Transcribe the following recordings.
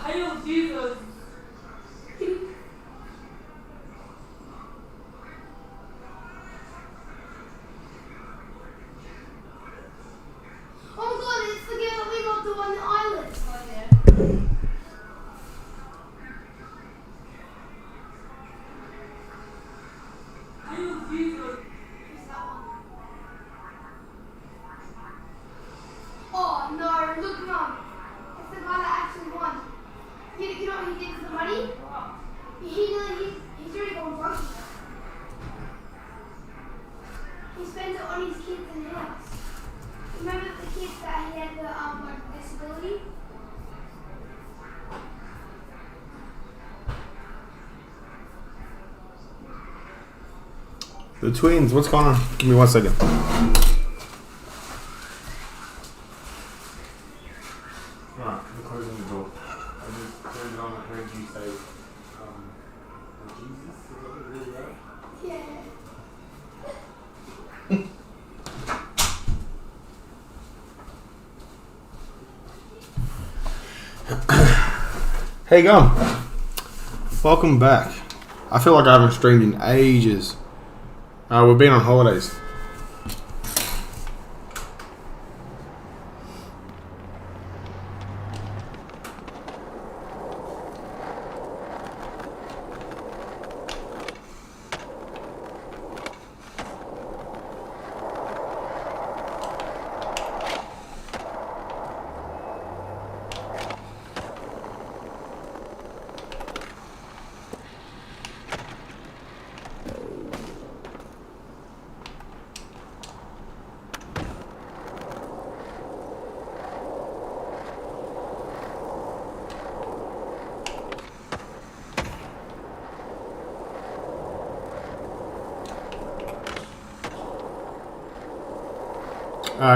Hail Jesus! Oh my god, it's the girl that we got to on the island. Oh yeah. Hail Jesus! Who's that one? Oh no, look mum. It's the guy that actually won. You know what he did for the money? He's already gone broke. He spends it on his kids and house. Remember the kids that he had the like disability? The twins, what's going on? Give me 1 second. Alright, we're closing the door. I just turned it on and heard you say, Jesus, is that what it really was? Yeah. Hey, you going? Welcome back. I feel like I haven't streamed in ages. We've been on holidays.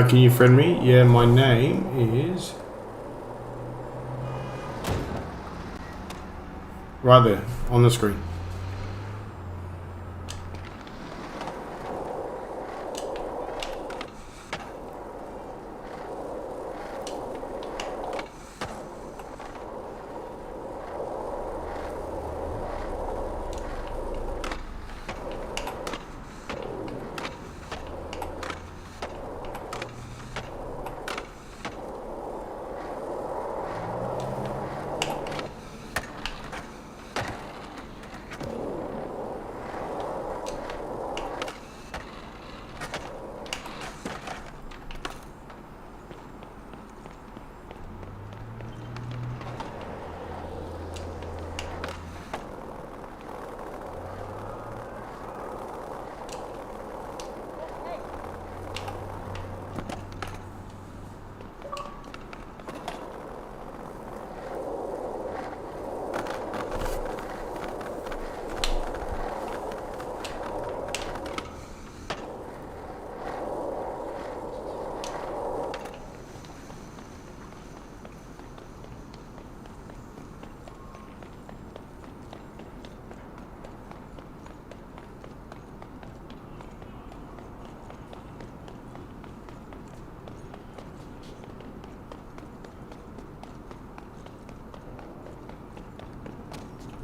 Can you friend me? Yeah, my name is... right there, on the screen.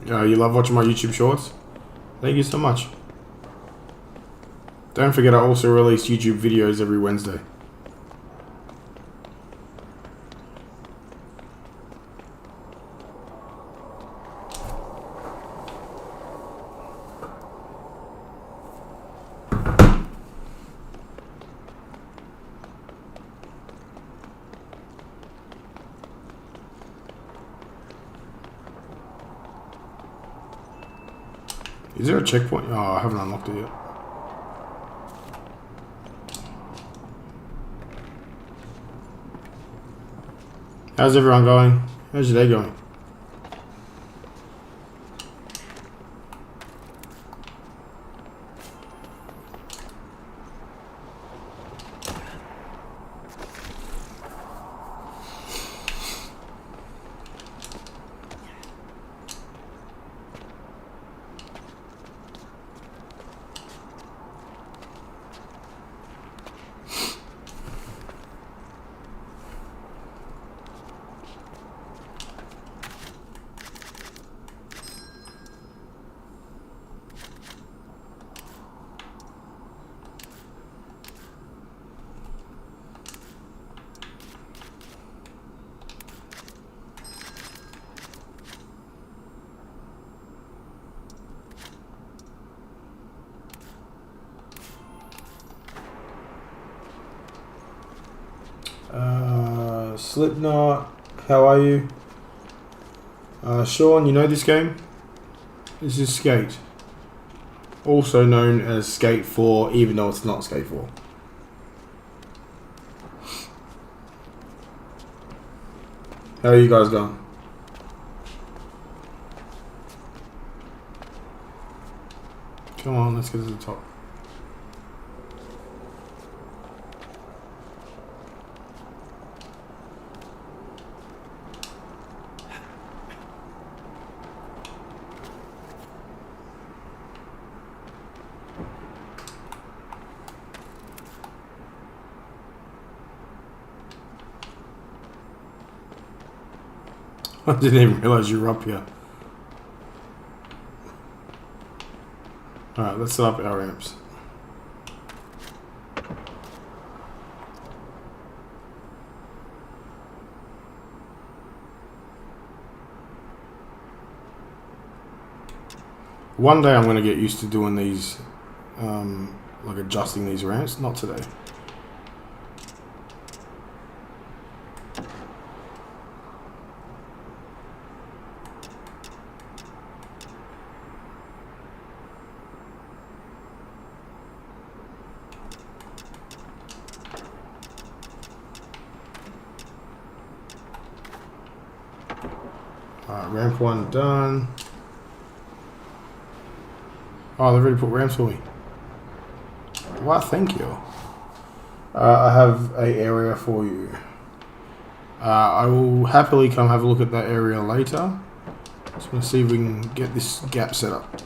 You love watching my YouTube shorts? Thank you so much. Don't forget I also release YouTube videos every Wednesday. Is there a checkpoint? Oh, I haven't unlocked it yet. How's everyone going? How's your day going? Slipknot, how are you? Sean, you know this game? This is Skate. Also known as Skate 4, even though it's not Skate 4. How are you guys going? Come on, let's get to the top. I didn't even realize you were up here. Alright, let's set up our ramps. One day I'm going to get used to doing these, like adjusting these ramps. Not today. Alright, ramp 1 done. Oh, they've already put ramps for me. Why, thank you. I have a area for you. I will happily come have a look at that area later. Just want to see if we can get this gap set up.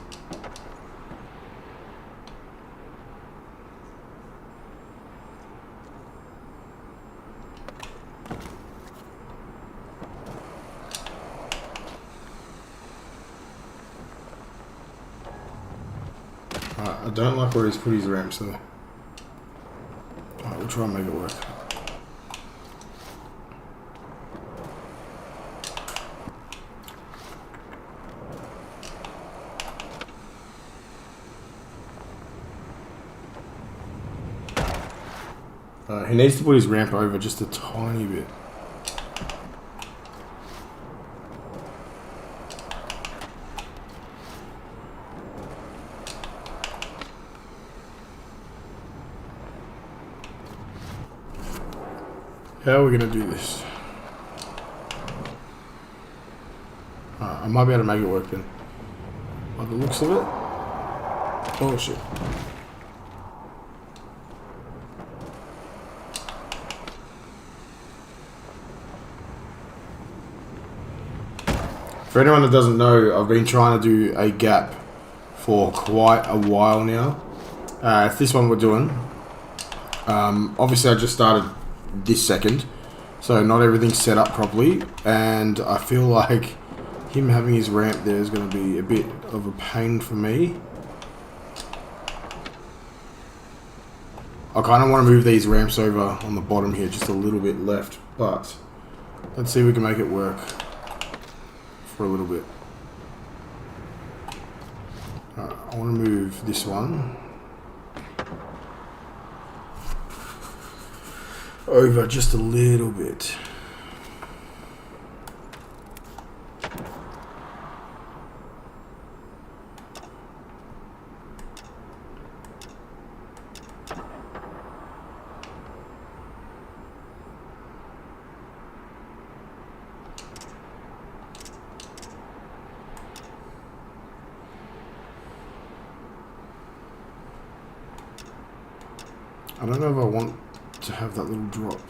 I don't like where he's put his ramps though. Alright, we'll try and make it work. He needs to put his ramp over just a tiny bit. How are we going to do this? I might be able to make it work then. By the looks of it. Oh shit. For anyone that doesn't know, I've been trying to do a gap for quite a while now. It's this one we're doing. Obviously I just started this second, so not everything's set up properly, and I feel like him having his ramp there is going to be a bit of a pain for me. I kind of want to move these ramps over on the bottom here, just a little bit left, but let's see if we can make it work for a little bit. Alright, I want to move this one over just a little bit. I don't know if I want to have that little drop.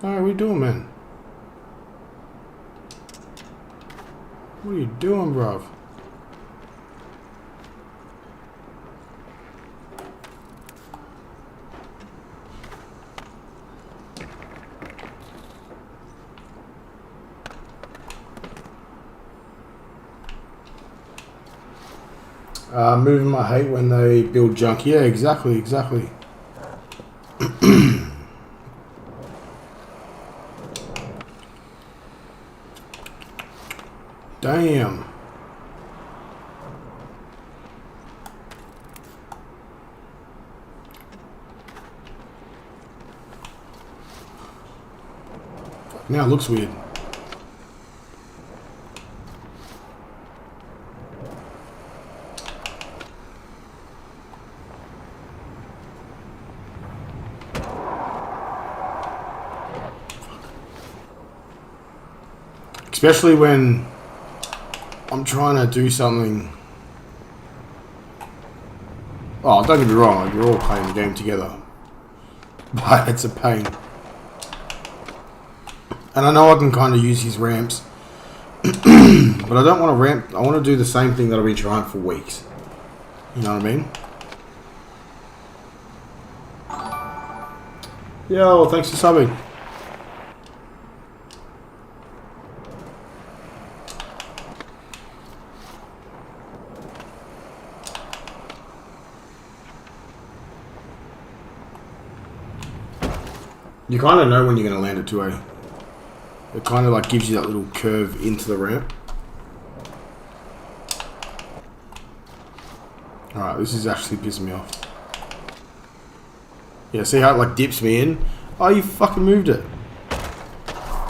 Alright, what are you doing, man? What are you doing, bruv? Moving, I hate when they build junk. Yeah, exactly. Damn. Now it looks weird. Especially when I'm trying to do something. Oh, don't get me wrong, like, we're all playing the game together. But it's a pain. And I know I can kind of use his ramps. But I don't want to ramp. I want to do the same thing that I've been trying for weeks. You know what I mean? Yo, thanks for subbing. You kind of know when you're going to land it too, eh? It kind of like gives you that little curve into the ramp. Alright, this is actually pissing me off. Yeah, see how it like dips me in? Oh, you fucking moved it.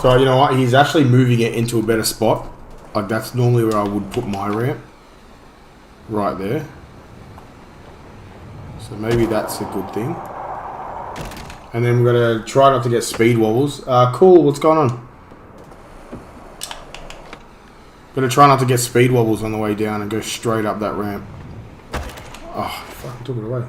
So, you know what? He's actually moving it into a better spot. Like, that's normally where I would put my ramp. Right there. So maybe that's a good thing. And then we're going to try not to get speed wobbles. Cool, what's going on? Going to try not to get speed wobbles on the way down and go straight up that ramp. Oh, fucking took it away.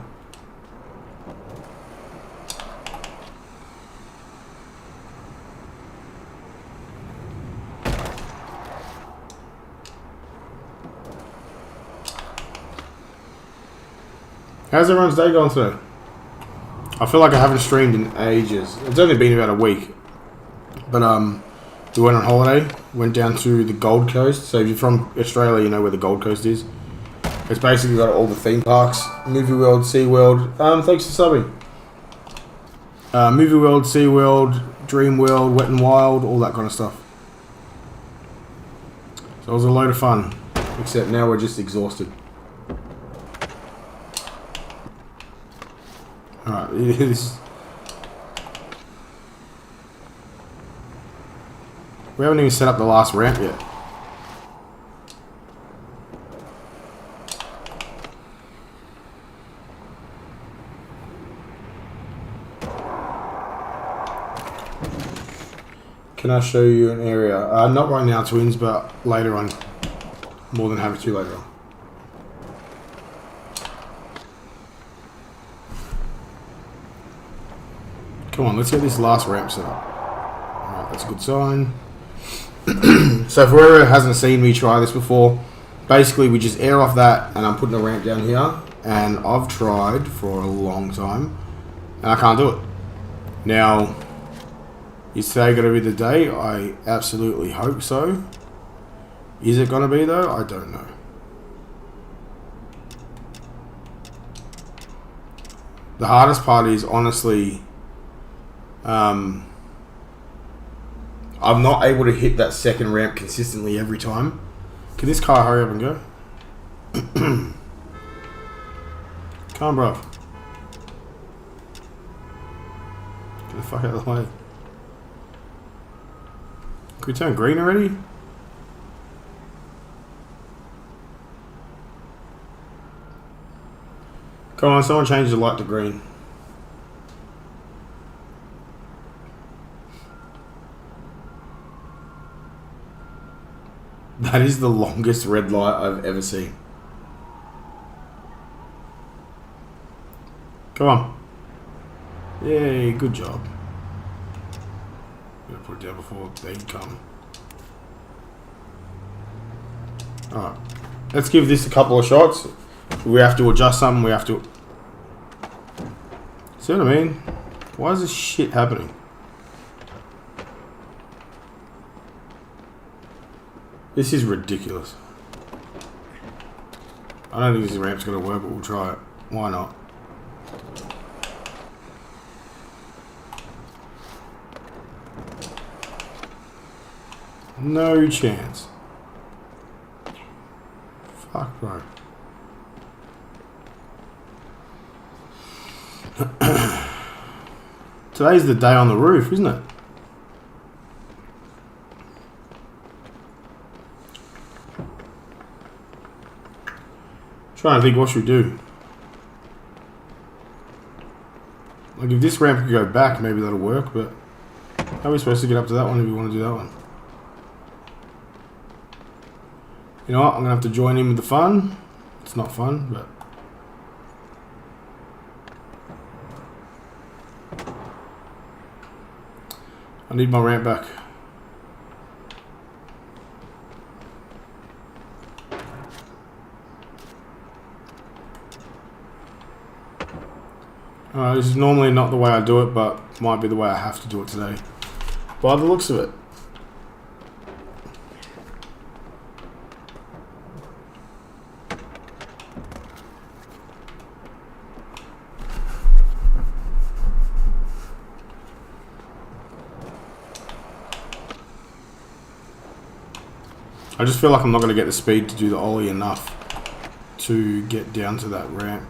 How's everyone's day going today? I feel like I haven't streamed in ages. It's only been about a week. But we went on holiday, went down to the Gold Coast. So if you're from Australia, you know where the Gold Coast is. It's basically got all the theme parks. Movie World, Sea World. Thanks for subbing. Movie World, Sea World, Dream World, Wet and Wild, all that kind of stuff. So it was a load of fun. Except now we're just exhausted. Alright, it is. We haven't even set up the last ramp yet. Can I show you an area? Not right now, twins, but later on. More than happy to later on. Come on, let's get this last ramp set up. Alright, that's a good sign. So for whoever hasn't seen me try this before, basically we just air off that and I'm putting a ramp down here. And I've tried for a long time and I can't do it. Now, is today going to be the day? I absolutely hope so. Is it going to be though? I don't know. The hardest part is honestly, I'm not able to hit that second ramp consistently every time. Can this car hurry up and go? Come on, bro. Get the fuck out of the way. Can we turn green already? Come on, someone change the light to green. That is the longest red light I've ever seen. Come on. Yay, good job. I'm gonna put it down before they come. Alright. Let's give this a couple of shots. We have to adjust something, we have to... See what I mean? Why is this shit happening? This is ridiculous. I don't think this ramp's going to work, but we'll try it. Why not? No chance. Fuck, bro. Today's the day on the roof, isn't it? Trying to think what should we do. Like if this ramp could go back, maybe that'll work, but how are we supposed to get up to that one if we want to do that one? You know what, I'm going to have to join in with the fun. It's not fun, but... I need my ramp back. This is normally not the way I do it, but might be the way I have to do it today. By the looks of it. I just feel like I'm not going to get the speed to do the ollie enough to get down to that ramp.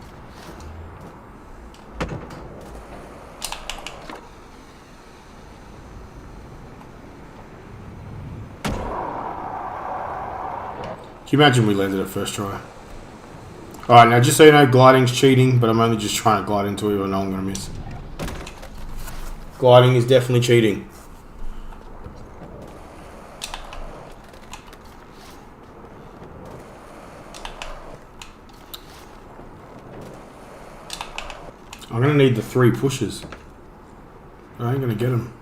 Can you imagine we landed it first try? Alright, now just so you know, gliding's cheating, but I'm only just trying to glide into it, I know I'm going to miss. Gliding is definitely cheating. I'm going to need the 3 pushes. I ain't going to get them.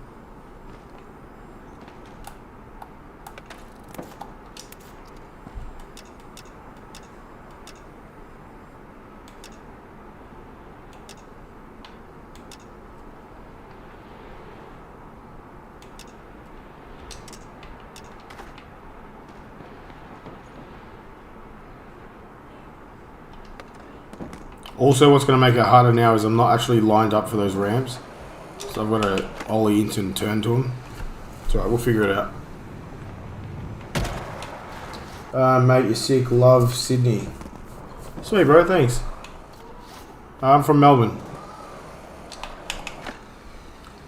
Also, what's going to make it harder now is I'm not actually lined up for those ramps. So I've got to ollie into and turn to them. It's alright, we'll figure it out. Mate, you're sick. Love, Sydney. Sweet, bro. Thanks. I'm from Melbourne.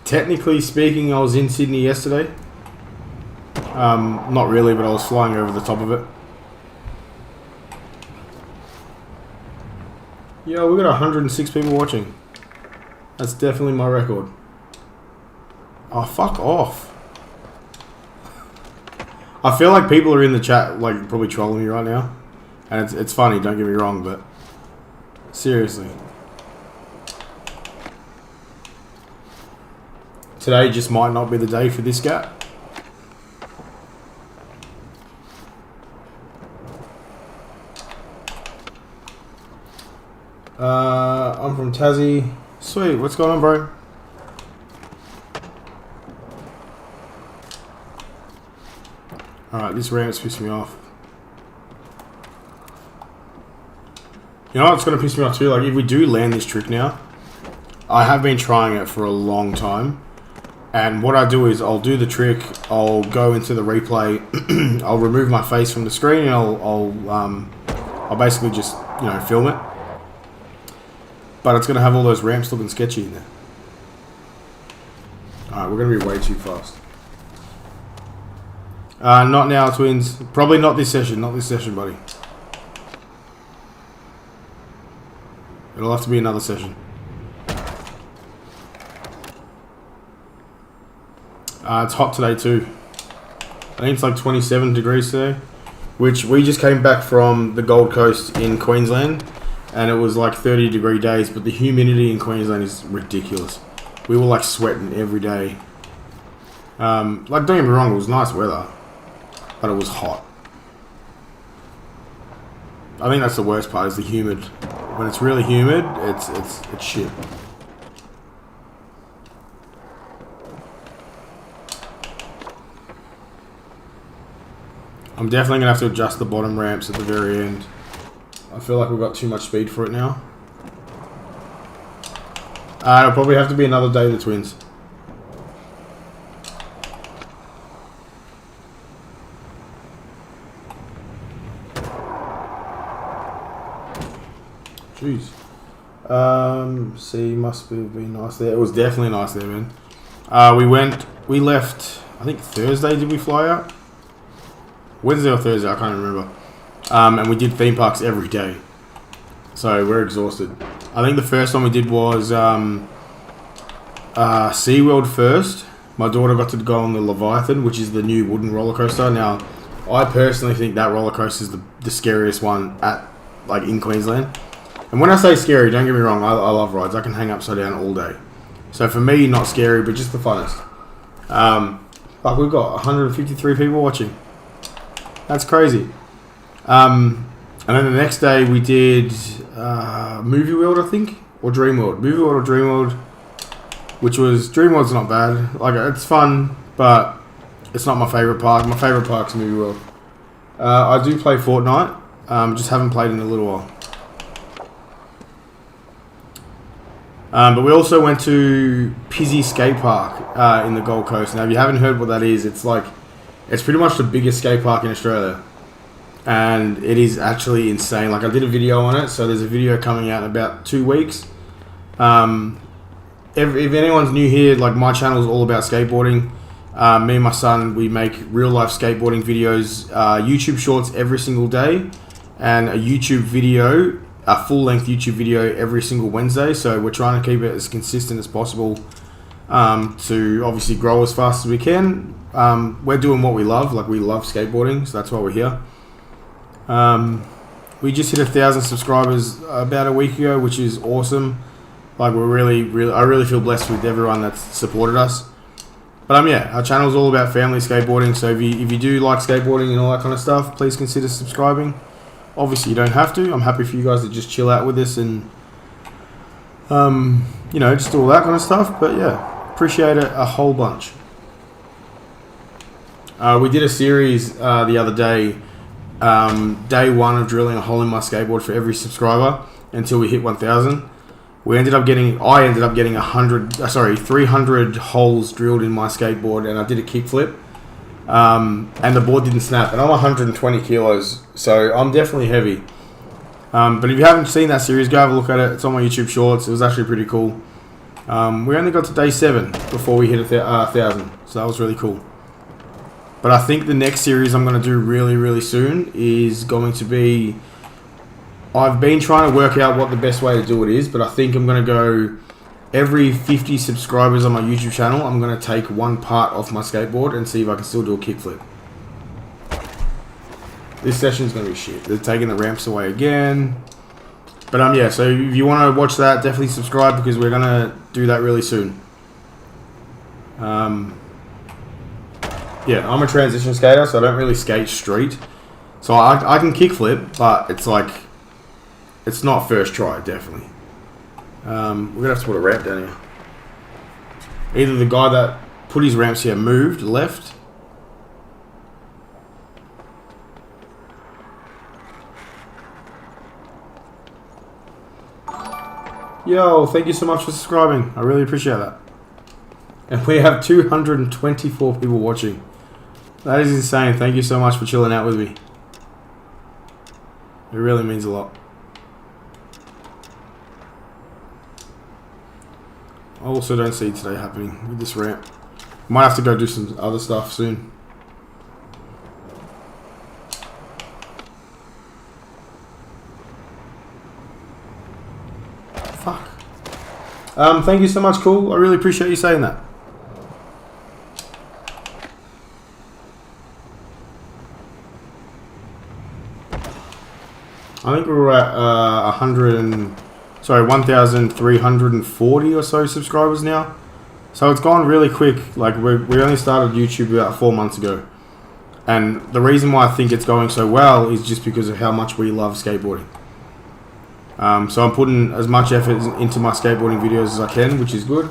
Technically speaking, I was in Sydney yesterday. Not really, but I was flying over the top of it. Yo, we got 106 people watching. That's definitely my record. Oh, fuck off. I feel like people are in the chat, like, probably trolling me right now. And it's funny, don't get me wrong, but... seriously. Today just might not be the day for this gap. I'm from Tassie. Sweet, what's going on, bro? Alright, this ramp's pissed me off. You know what's going to piss me off too? Like, if we do land this trick now, I have been trying it for a long time. And what I do is I'll do the trick, I'll go into the replay, I'll remove my face from the screen, and I'll basically just, you know, film it. But it's going to have all those ramps looking sketchy in there. Alright, we're going to be way too fast. Not now, twins. Probably not this session. Not this session, buddy. It'll have to be another session. It's hot today too. I think it's like 27 degrees today. Which we just came back from the Gold Coast in Queensland. And it was like 30-degree days, but the humidity in Queensland is ridiculous. We were like sweating every day. Like, don't get me wrong, it was nice weather, but it was hot. I think that's the worst part, is the humid. When it's really humid, it's shit. I'm definitely gonna have to adjust the bottom ramps at the very end. I I feel like we've got too much speed for it now. It'll probably have to be another day of the twins. Jeez. See, must have been nice there. It was definitely nice there, man. We left, I think Thursday did we fly out? Wednesday or Thursday, I can't remember. And we did theme parks every day. So we're exhausted. I think the first one we did was SeaWorld first. My daughter got to go on the Leviathan, which is the new wooden roller coaster. Now, I personally think that roller coaster is the scariest one in Queensland. And when I say scary, don't get me wrong, I love rides. I can hang upside down all day. So for me, not scary, but just the funnest. We've got 153 people watching. That's crazy. And then the next day we did Movie World, I think, or Dream World. Movie World or Dream World, which was, Dream World's not bad. Like, it's fun, but it's not my favourite park. My favourite park's Movie World. I do play Fortnite, just haven't played in a little while. But we also went to Pizzey Skate Park in the Gold Coast. Now, if you haven't heard what that is, it's pretty much the biggest skate park in Australia. And it is actually insane. Like, I did a video on it, so there's a video coming out in about 2 weeks. If anyone's new here, like, my channel is all about skateboarding. Me and my son, we make real-life skateboarding videos, YouTube shorts every single day, and a YouTube video, a full-length YouTube video every single Wednesday. So we're trying to keep it as consistent as possible to obviously grow as fast as we can. We're doing what we love. Like, we love skateboarding, so that's why we're here. We just hit 1,000 subscribers about a week ago, which is awesome. Like, I really feel blessed with everyone that's supported us. But yeah, our channel is all about family skateboarding. So if you do like skateboarding and all that kind of stuff, please consider subscribing. Obviously, you don't have to. I'm happy for you guys to just chill out with us and just do all that kind of stuff. But yeah, appreciate it a whole bunch. We did a series the other day. Day one of drilling a hole in my skateboard for every subscriber until we hit 1,000. I ended up getting 300 holes drilled in my skateboard, and I did a kickflip. And the board didn't snap, and I'm 120 kilos, so I'm definitely heavy. But if you haven't seen that series, go have a look at it. It's on my YouTube Shorts. It was actually pretty cool. We only got to day 7 before we hit 1,000, so that was really cool. But I think the next series I'm going to do really, really soon is going to be... I've been trying to work out what the best way to do it is, but I think I'm going to go... Every 50 subscribers on my YouTube channel, I'm going to take one part off my skateboard and see if I can still do a kickflip. This session's going to be shit. They're taking the ramps away again. But yeah, so if you want to watch that, definitely subscribe because we're going to do that really soon. Yeah, I'm a transition skater, so I don't really skate street. So I can kickflip, but it's like... It's not first try, definitely. We're going to have to put a ramp down here. Either the guy that put his ramps here moved, left. Yo, thank you so much for subscribing. I really appreciate that. And we have 224 people watching. That is insane. Thank you so much for chilling out with me. It really means a lot. I also don't see today happening with this ramp. Might have to go do some other stuff soon. Fuck. Thank you so much, Cool. I really appreciate you saying that. I think we were at 1,340 or so subscribers now. So it's gone really quick. Like we only started YouTube about 4 months ago. And the reason why I think it's going so well is just because of how much we love skateboarding. So I'm putting as much effort into my skateboarding videos as I can, which is good.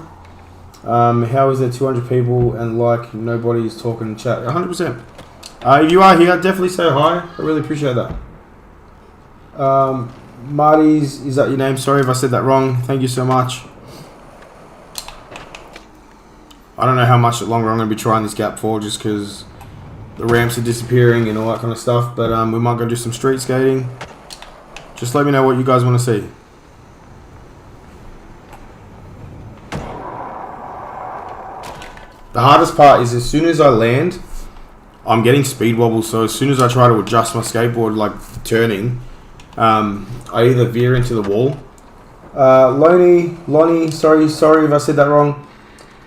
How is there 200 people and like nobody's talking in chat? 100%. If you are here, definitely say hi. I really appreciate that. Marty's, is that your name? Sorry if I said that wrong. Thank you so much. I don't know how much longer I'm going to be trying this gap for, just because the ramps are disappearing and all that kind of stuff. But we might go do some street skating. Just let me know what you guys want to see. The hardest part is as soon as I land, I'm getting speed wobbles. So as soon as I try to adjust my skateboard, like turning, I either veer into the wall. Lonnie, sorry if I said that wrong.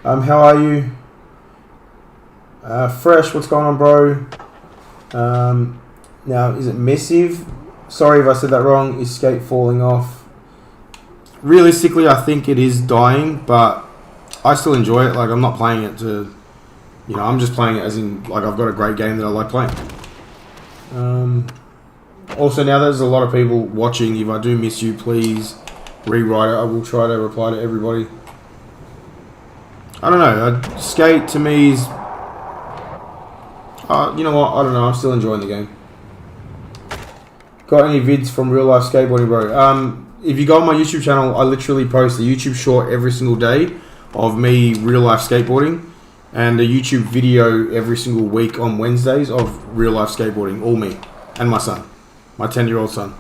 How are you? Fresh, what's going on, bro? Now, is it Missive? Sorry if I said that wrong. Is skate falling off? Realistically, I think it is dying, but I still enjoy it. Like, I'm not playing it to, you know, I'm just playing it as in, like, I've got a great game that I like playing. Also, now there's a lot of people watching. If I do miss you, please rewrite it. I will try to reply to everybody. I don't know. Skate to me is, you know what? I don't know. I'm still enjoying the game. Got any vids from real life skateboarding, bro? If you go on my YouTube channel, I literally post a YouTube short every single day of me real life skateboarding, and a YouTube video every single week on Wednesdays of real life skateboarding. All me and my son, my 10-year-old son.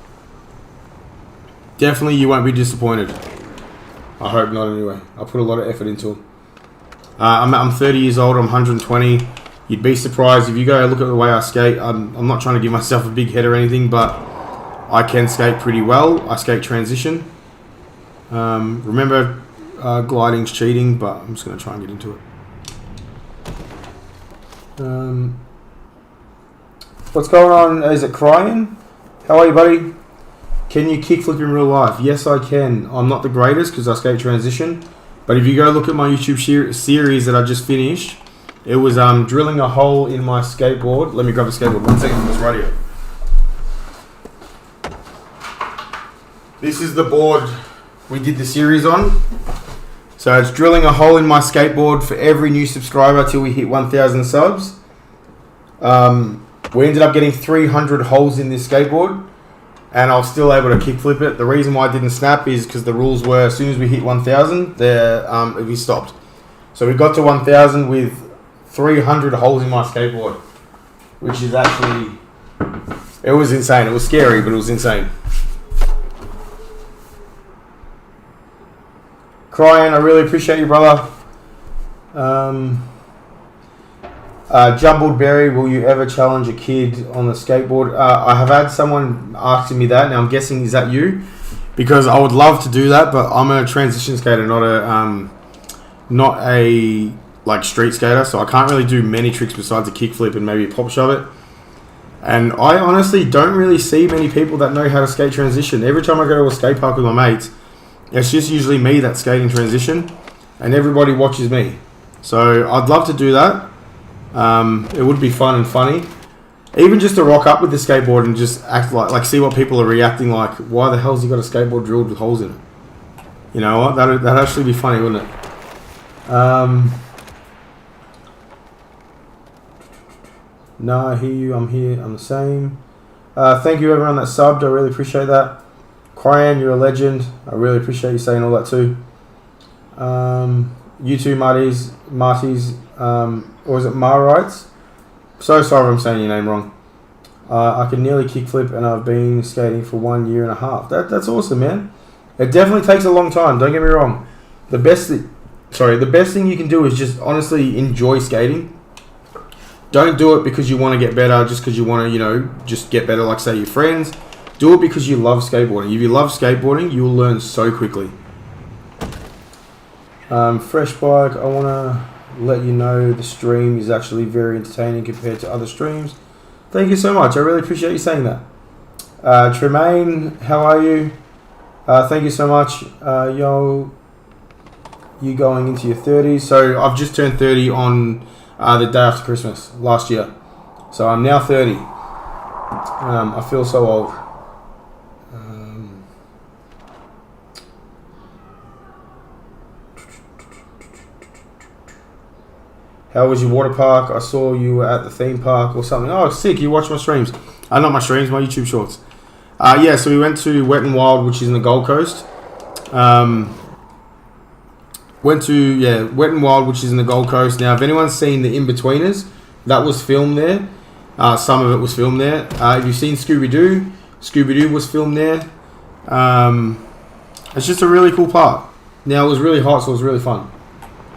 Definitely, you won't be disappointed. I hope not. Anyway, I put a lot of effort into it. I'm 30 years old. I'm 120. You'd be surprised if you go look at the way I skate. I'm not trying to give myself a big head or anything, but I can skate pretty well. I skate transition. Remember, gliding's cheating, but I'm just going to try and get into it. What's going on? Is it crying? How are you, buddy? Can you kickflip in real life? Yes, I can. I'm not the greatest because I skate transition. But if you go look at my YouTube series that I just finished, it was drilling a hole in my skateboard. Let me grab the skateboard. 1 second from this radio. This is the board we did the series on. So it's drilling a hole in my skateboard for every new subscriber till we hit 1,000 subs. We ended up getting 300 holes in this skateboard, and I was still able to kickflip it. The reason why I didn't snap is because the rules were as soon as we hit 1,000, we stopped. So we got to 1,000 with 300 holes in my skateboard, which is actually, it was insane. It was scary, but it was insane. Crying, I really appreciate you, brother. Jumbled Berry, will you ever challenge a kid on the skateboard? I have had someone asking me that. Now I'm guessing, is that you? Because I would love to do that, but I'm a transition skater, not a like street skater, so I can't really do many tricks besides a kickflip and maybe a pop shove it. And I honestly don't really see many people that know how to skate transition. Every time I go to a skate park with my mates, it's just usually me that's skating transition, and everybody watches me. So I'd love to do that. It would be fun and funny. Even just to rock up with the skateboard and just act like see what people are reacting like. Why the hell's he got a skateboard drilled with holes in it? You know what? That'd actually be funny, wouldn't it? No, I hear you. I'm here. I'm the same. Thank you everyone that subbed. I really appreciate that. Cryan, you're a legend. I really appreciate you saying all that too. You too, Marty's, or is it Marites? So sorry if I'm saying your name wrong. I can nearly kickflip, and I've been skating for 1.5 years. That's awesome, man. It definitely takes a long time. Don't get me wrong. The best thing you can do is just honestly enjoy skating. Don't do it because you want to get better, just because you want to, just get better, like say your friends. Do it because you love skateboarding. If you love skateboarding, you will learn so quickly. Fresh Bike, I want to let you know the stream is actually very entertaining compared to other streams. Thank you so much. I really appreciate you saying that. Tremaine, how are you? Thank you so much. You going into your 30s. So I've just turned 30 on the day after Christmas last year. So I'm now 30. I feel so old. How was your water park? I saw you were at the theme park or something. Oh, sick. You watch my streams. Not my streams, my YouTube shorts. Yeah, so we went to Wet and Wild, which is in the Gold Coast. Went to Wet and Wild, which is in the Gold Coast. Now, if anyone's seen the In-Betweeners, that was filmed there. Some of it was filmed there. If you've seen Scooby-Doo, Scooby-Doo was filmed there. It's just a really cool park. Now, it was really hot, so it was really fun.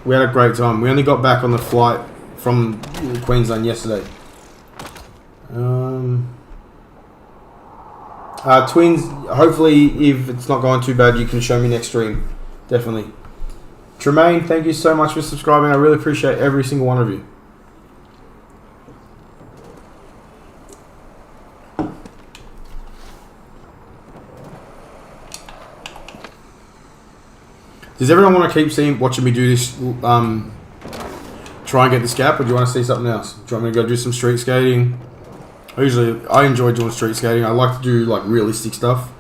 We had a great time. We only got back on the flight from Queensland yesterday. Twins, hopefully, if it's not going too bad, you can show me next stream. Definitely. Tremaine, thank you so much for subscribing. I really appreciate every single one of you. Does everyone want to keep watching me do this, try and get this gap, or do you want to see something else? Do you want me to go do some street skating? I enjoy doing street skating. I like to do like realistic stuff.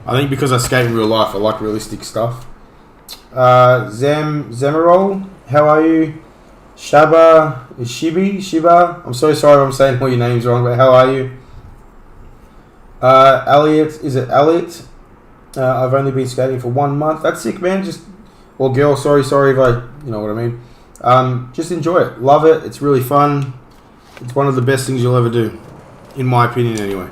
I think because I skate in real life, I like realistic stuff. Zemerol, how are you? Shiba. I'm so sorry if I'm saying all your names wrong, but how are you? Elliot, is it Elliot? I've only been skating for 1 month. That's sick, man. Or girl, sorry if I, you know what I mean. Just enjoy it. Love it. It's really fun. It's one of the best things you'll ever do. In my opinion, anyway.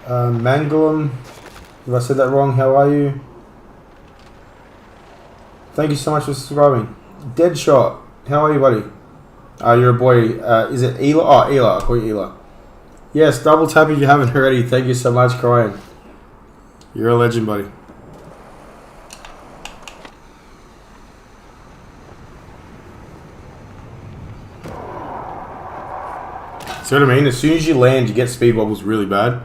Mangulum, if I said that wrong, how are you? Thank you so much for subscribing. Deadshot, how are you, buddy? You're a boy. Is it Ela? Oh, Ela. I'll call you Ela. Yes, double tap if you haven't already. Thank you so much, Crying. You're a legend, buddy. See what I mean? As soon as you land, you get speed bubbles really bad.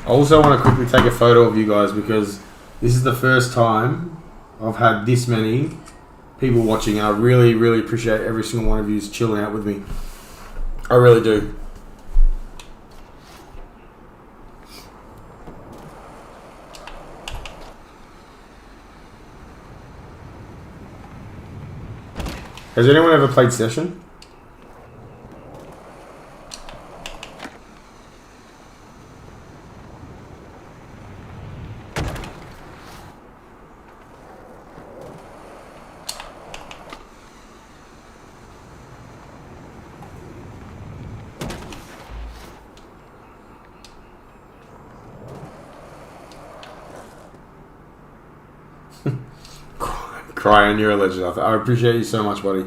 I also want to quickly take a photo of you guys because this is the first time I've had this many people watching, and I really, really appreciate every single one of you chilling out with me. I really do. Has anyone ever played Session? Crying, you're a legend. I appreciate you so much, buddy.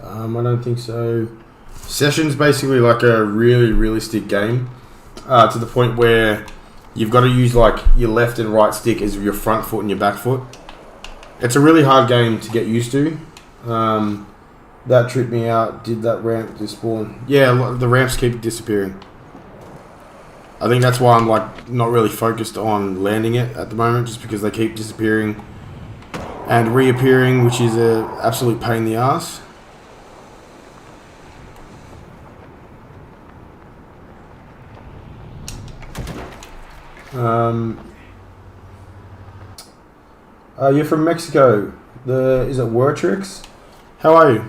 I don't think so. Session's basically like a really realistic game, to the point where you've got to use like your left and right stick as your front foot and your back foot. It's a really hard game to get used to. That tripped me out. Did that ramp just spawn? Yeah, the ramps keep disappearing. I think that's why I'm like not really focused on landing it at the moment, just because they keep disappearing and reappearing, which is an absolute pain in the ass. You're from Mexico. Is it Wertrix? How are you?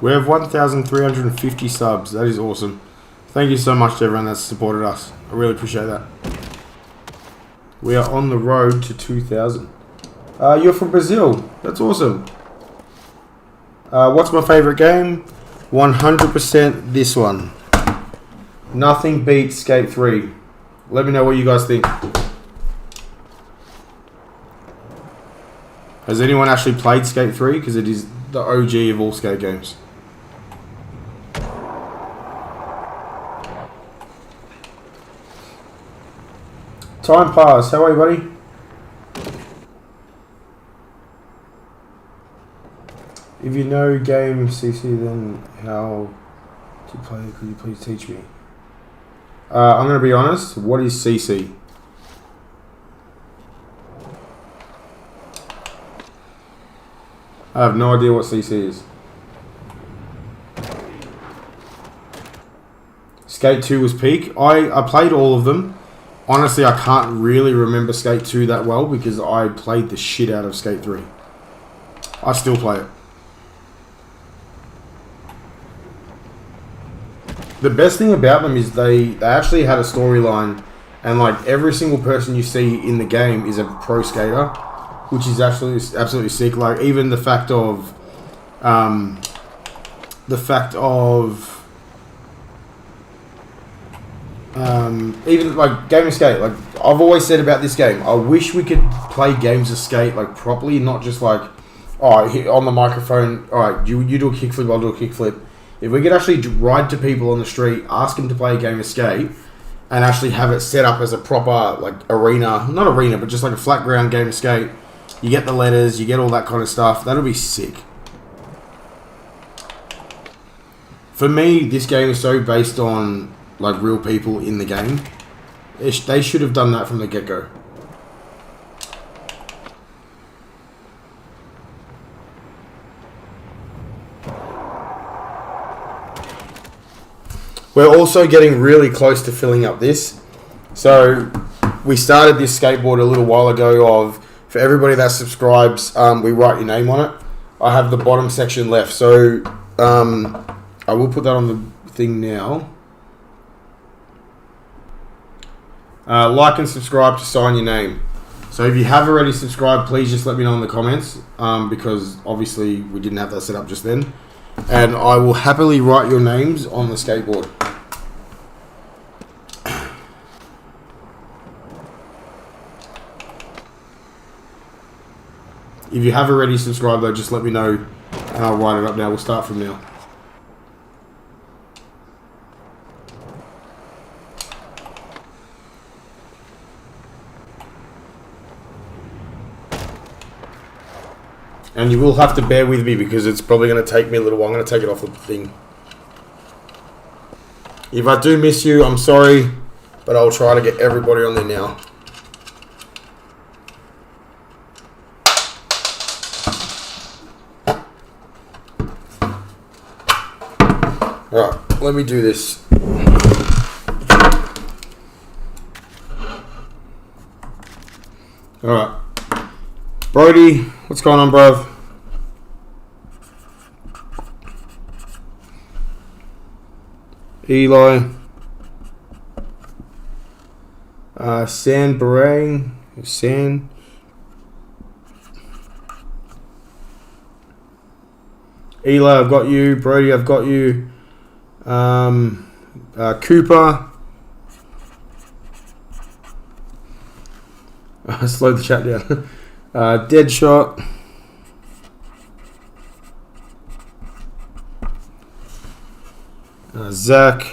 We have 1,350 subs. That is awesome. Thank you so much to everyone that's supported us. I really appreciate that. We are on the road to 2,000. You're from Brazil. That's awesome. What's my favorite game? 100% this one. Nothing beats Skate 3. Let me know what you guys think. Has anyone actually played Skate 3? Because it is the OG of all skate games. Time pass. How are you, buddy? If you know game CC, then how Could you please teach me? I'm going to be honest. What is CC? I have no idea what CC is. Skate 2 was peak. I played all of them. Honestly, I can't really remember Skate 2 that well because I played the shit out of Skate 3. I still play it. The best thing about them is they actually had a storyline, and like every single person you see in the game is a pro skater, which is absolutely sick. Like even the fact of even like Game of Skate. Like I've always said about this game, I wish we could play games of Skate like properly, not just like, oh, on the microphone, all right, you do a kickflip, I'll do a kickflip. If we could actually ride to people on the street, ask them to play a game of Skate, and actually have it set up as a proper like arena, not arena, but just like a flat ground game of Skate. You get the letters, you get all that kind of stuff. That'll be sick. For me, this game is so based on like real people in the game. They should have done that from the get-go. We're also getting really close to filling up this. So we started this skateboard a little while ago of, for everybody that subscribes, we write your name on it. I have the bottom section left. So I will put that on the thing now. Like and subscribe to sign your name. So if you have already subscribed, please just let me know in the comments, because obviously we didn't have that set up just then. And I will happily write your names on the skateboard. If you have already subscribed though, just let me know and I'll write it up now. We'll start from now. And you will have to bear with me because it's probably going to take me a little while. I'm going to take it off the thing. If I do miss you, I'm sorry, but I'll try to get everybody on there now. Alright, let me do this. Alright. Brody, what's going on, bruv? Eli. San Barang. San. Eli, I've got you. Brody, I've got you. Cooper. Slow the chat down. Deadshot. Zach.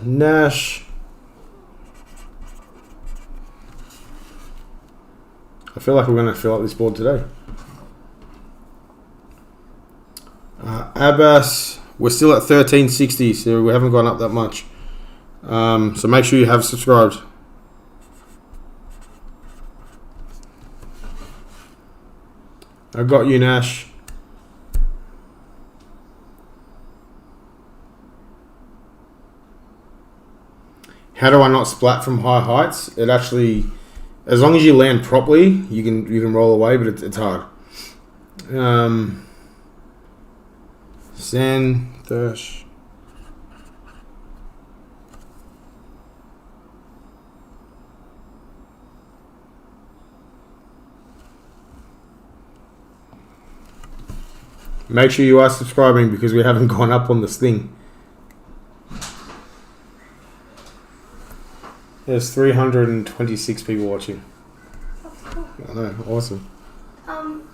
Nash. I feel like we're going to fill up this board today. Abbas. We're still at 1360, so we haven't gone up that much. So make sure you have subscribed. I got you, Nash. How do I not splat from high heights? It actually, as long as you land properly, you can roll away, but it's hard. San Thursh. Make sure you are subscribing because we haven't gone up on this thing. There's 326 people watching. That's cool. I know, awesome. Mum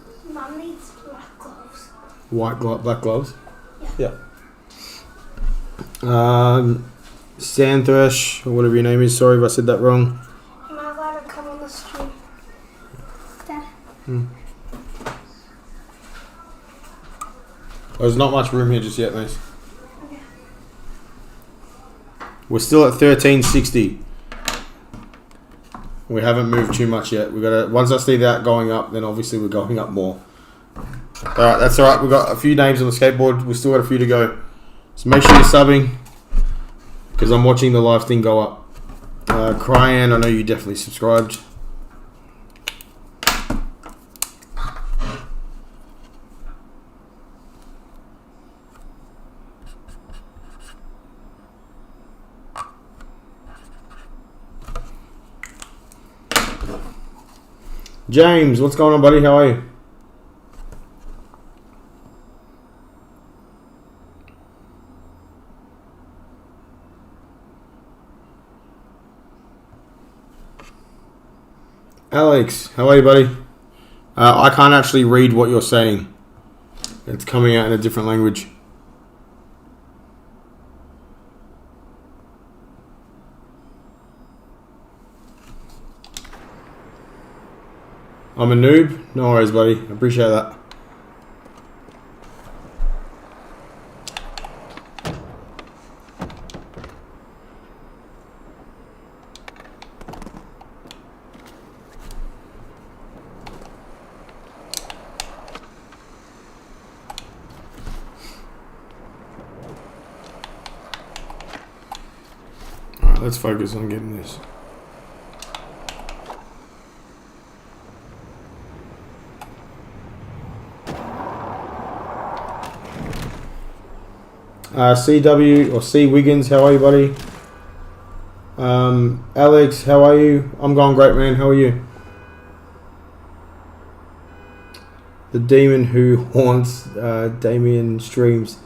needs black gloves. Black gloves? Yeah. Sandthresh, or whatever your name is. Sorry if I said that wrong. Am I allowed to come on the stream? Dad? There's not much room here just yet, mate. We're still at 1360. We haven't moved too much yet. We got to, once I see that going up, then obviously we're going up more. Alright, that's alright. We've got a few names on the skateboard. We've still got a few to go. So make sure you're subbing, because I'm watching the live thing go up. Cryan, I know you definitely subscribed. James, what's going on, buddy? How are you? Alex, how are you, buddy? I can't actually read what you're saying. It's coming out in a different language. I'm a noob? No worries, buddy. I appreciate that. Alright, let's focus on getting this. CW or C Wiggins, how are you, buddy? Alex, how are you? I'm going great, man. How are you? The demon who haunts Damien streams.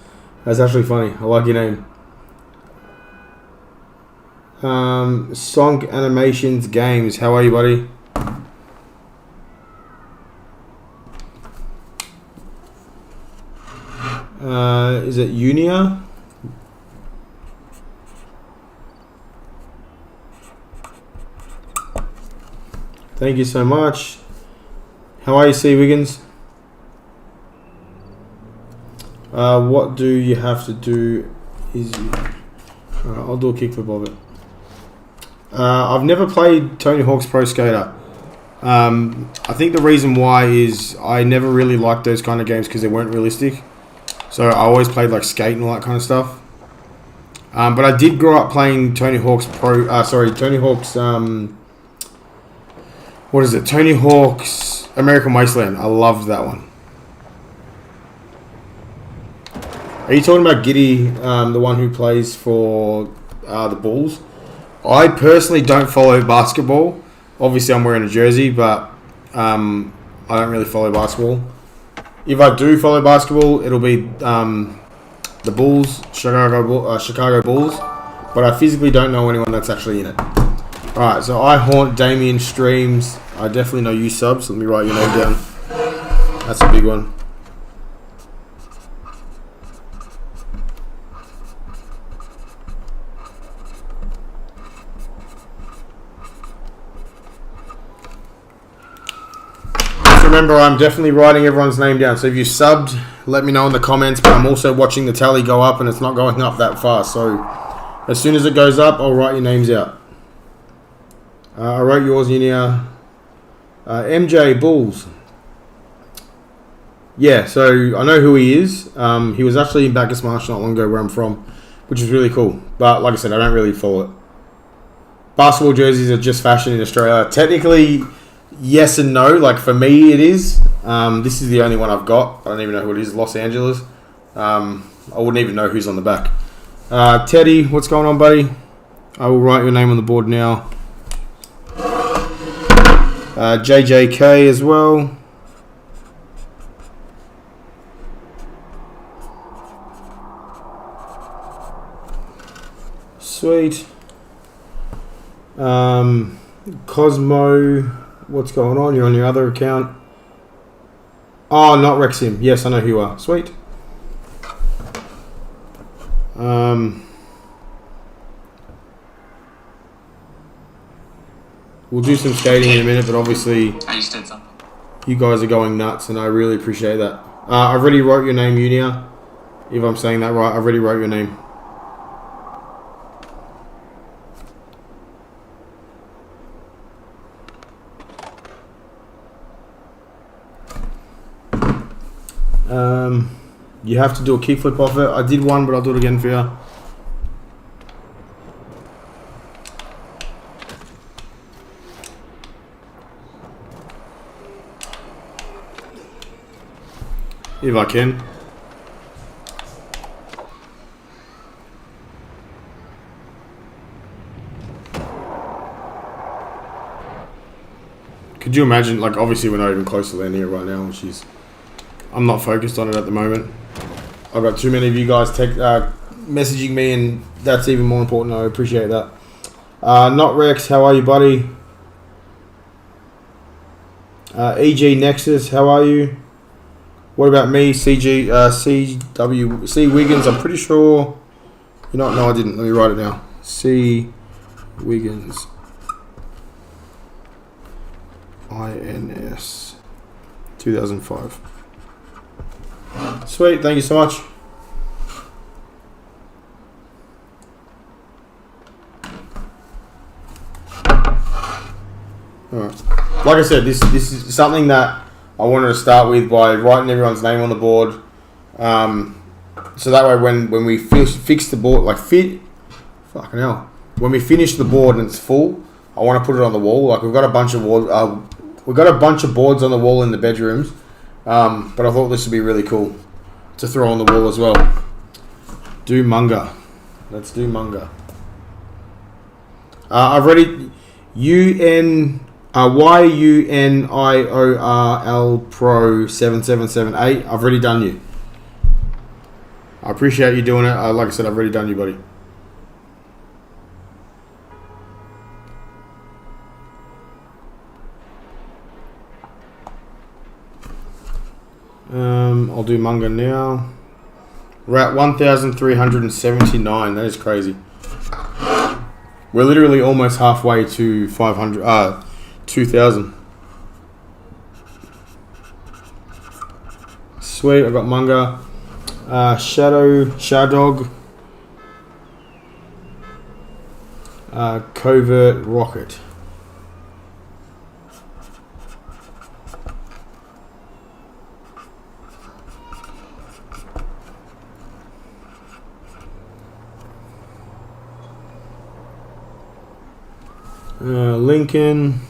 That's actually funny. I like your name. Song Animations Games, how are you, buddy? Is it Unia? Thank you so much. How are you, C Wiggins? What do you have to do? I'll do a kickflip of it. I've never played Tony Hawk's Pro Skater. I think the reason why is I never really liked those kind of games because they weren't realistic. So I always played like Skate and all that kind of stuff. But I did grow up playing Tony Hawk's Tony Hawk's, what is it? Tony Hawk's American Wasteland. I loved that one. Are you talking about Giddy, the one who plays for the Bulls? I personally don't follow basketball. Obviously, I'm wearing a jersey, but I don't really follow basketball. If I do follow basketball, it'll be the Bulls, Chicago Bulls, but I physically don't know anyone that's actually in it. Alright, so I haunt Damien streams. I definitely know you subs. Let me write your name down. That's a big one. Remember, I'm definitely writing everyone's name down. So if you subbed, let me know in the comments. But I'm also watching the tally go up, and it's not going up that fast. So as soon as it goes up, I'll write your names out. I wrote yours, Unia. MJ Bulls. Yeah, so I know who he is. He was actually in Bacchus Marsh not long ago, where I'm from, which is really cool. But like I said, I don't really follow it. Basketball jerseys are just fashion in Australia. Technically, yes and no. Like for me, it is. This is the only one I've got. I don't even know who it is. Los Angeles. I wouldn't even know who's on the back. Teddy, what's going on, buddy? I will write your name on the board now. JJK as well. Sweet. Cosmo, what's going on? You're on your other account. Oh, not Rexim. Yes, I know who you are. Sweet. We'll do some skating in a minute, but obviously you guys are going nuts, and I really appreciate that. I already wrote your name, Unia. If I'm saying that right, I already wrote your name. You have to do a kickflip off it. I did one, but I'll do it again for you. If I can. Could you imagine, like, obviously we're not even close to landing it right now, which is, I'm not focused on it at the moment. I've got too many of you guys messaging me, and that's even more important. I appreciate that. Not Rex, how are you, buddy? EG Nexus, how are you? What about me? CW, C Wiggins, I'm pretty sure. You know what? No, I didn't. Let me write it down. C Wiggins. INS 2005. Sweet, thank you so much. Alright. Like I said, this is something that I wanted to start with by writing everyone's name on the board. So that way when we fix the board, fucking hell. When we finish the board and it's full, I want to put it on the wall. Like we've got a bunch of boards on the wall in the bedrooms. But I thought this would be really cool to throw on the wall as well. Do Munga. Let's do Munga. I've already YUNIORL Pro 7778. I've already done you. I appreciate you doing it. Like I said, I've already done you, buddy. I'll do Munga now. We're at 1,379. That is crazy. We're literally almost halfway to 2,000. Sweet, I've got Munga. Shadog. Covert Rocket. Lincoln.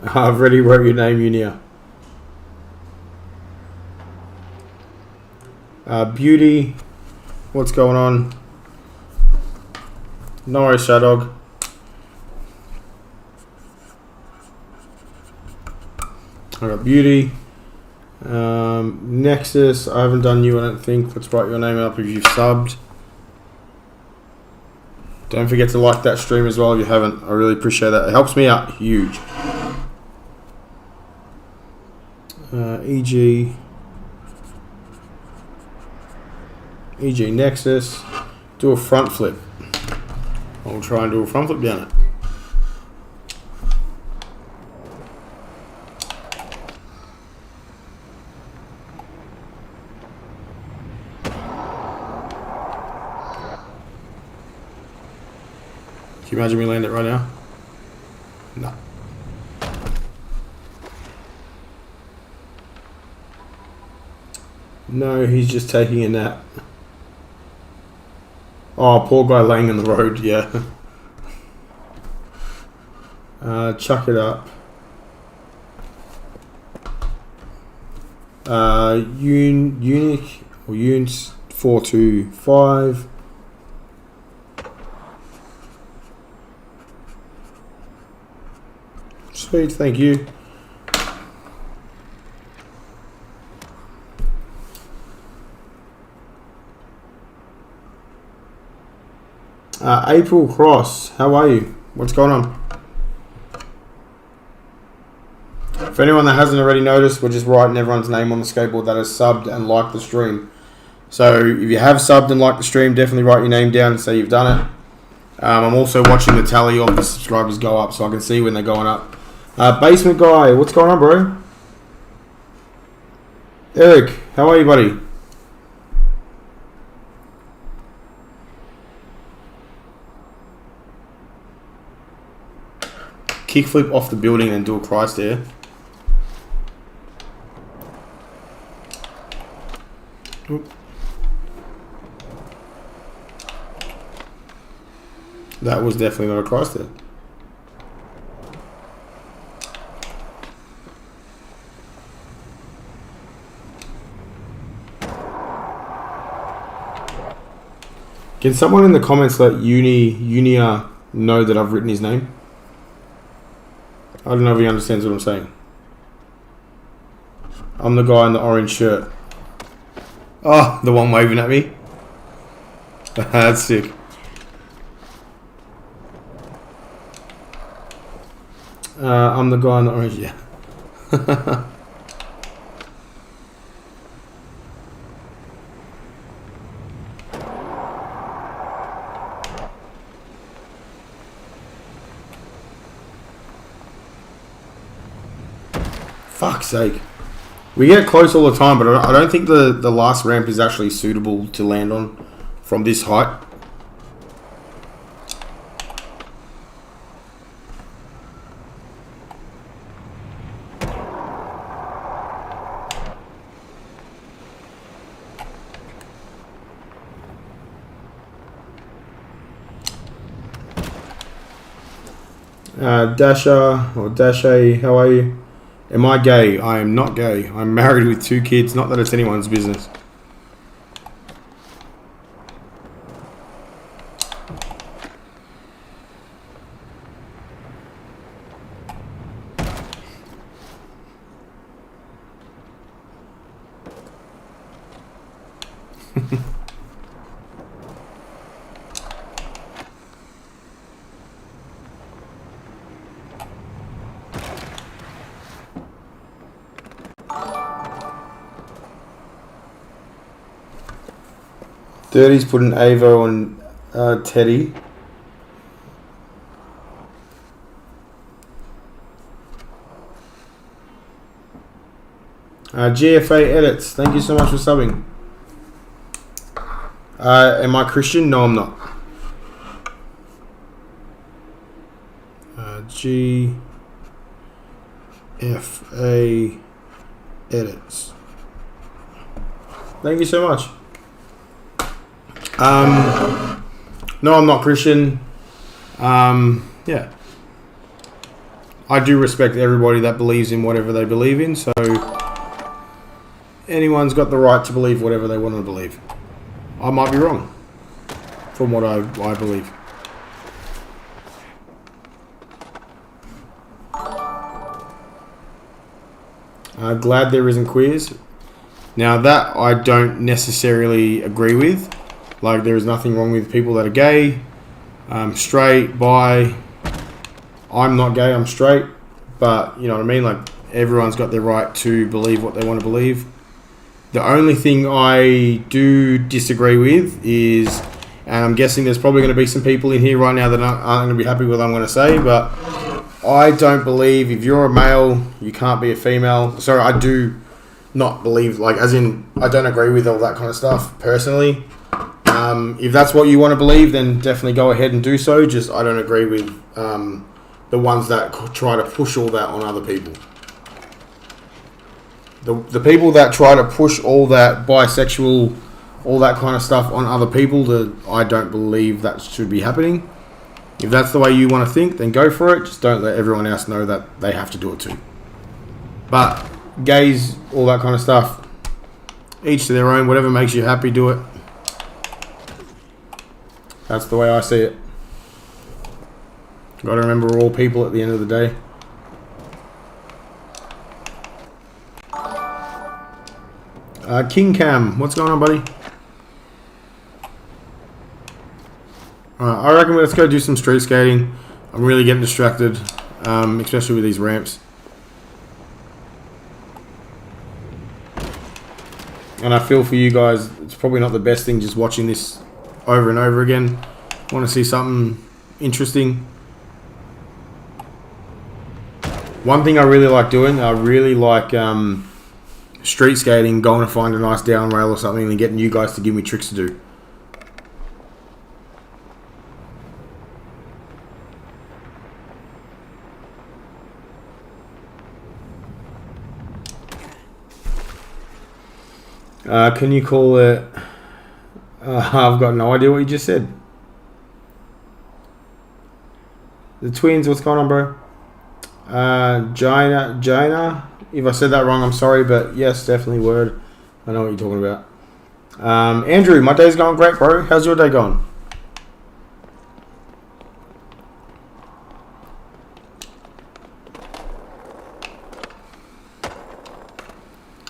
I've already wrote your name, Unia. Beauty. What's going on? No worries, Shadog. I got Beauty. Nexus, I haven't done you, I don't think. Let's write your name up if you've subbed. Don't forget to like that stream as well if you haven't. I really appreciate that. It helps me out huge. EG Nexus. Do a front flip. I'll try and do a front flip down it. Can you imagine we land it right now? No. No, he's just taking a nap. Oh, poor guy laying in the road, yeah. Chuck it up. Unique or Unis 425. Sweet, thank you. April Cross, how are you? What's going on? For anyone that hasn't already noticed, we're just writing everyone's name on the skateboard that has subbed and liked the stream. So if you have subbed and liked the stream, definitely write your name down and say you've done it. I'm also watching the tally of the subscribers go up so I can see when they're going up. Basement guy, what's going on, bro? Eric, how are you, buddy? Kickflip off the building and do a Christ there. Oop. That was definitely not a Christ there. Can someone in the comments let Unia know that I've written his name? I don't know if he understands what I'm saying. I'm the guy in the orange shirt. Oh, the one waving at me. That's sick. I'm the guy in the orange, yeah. Fuck's sake. We get close all the time, but I don't think the last ramp is actually suitable to land on from this height. Dasha or Dashay, how are you? Am I gay? I am not gay. I'm married with 2 kids. Not that it's anyone's business. Dirty's put an Avo on Teddy. GFA Edits, thank you so much for subbing. Am I Christian? No, I'm not. GFA Edits. Thank you so much. No, I'm not Christian. Yeah. I do respect everybody that believes in whatever they believe in, so anyone's got the right to believe whatever they want to believe. I might be wrong from what I believe. Glad there isn't queers. Now that I don't necessarily agree with. Like, there is nothing wrong with people that are gay, straight, bi. I'm not gay, I'm straight. But, you know what I mean? Like, everyone's got their right to believe what they want to believe. The only thing I do disagree with is, and I'm guessing there's probably going to be some people in here right now that aren't going to be happy with what I'm going to say, but I don't believe if you're a male, you can't be a female. Sorry, I do not believe, like, as in, I don't agree with all that kind of stuff, personally. If that's what you want to believe, then definitely go ahead and do so. Just, I don't agree with the ones that try to push all that on other people. The people that try to push all that bisexual, all that kind of stuff on other people, I don't believe that should be happening. If that's the way you want to think, then go for it. Just don't let everyone else know that they have to do it too. But gays, all that kind of stuff, each to their own. Whatever makes you happy, do it. That's the way I see it. Got to remember, we're all people at the end of the day. King Cam, what's going on, buddy? Alright, I reckon let's go do some street skating. I'm really getting distracted, especially with these ramps. And I feel for you guys, it's probably not the best thing just watching this over and over again. Want to see something interesting. One thing I really like doing, I really like street skating, going to find a nice down rail or something and getting you guys to give me tricks to do. Can you call it... I've got no idea what you just said. The twins, what's going on, bro? Jaina. If I said that wrong, I'm sorry, but yes, definitely word. I know what you're talking about. Andrew, my day's going great, bro. How's your day going?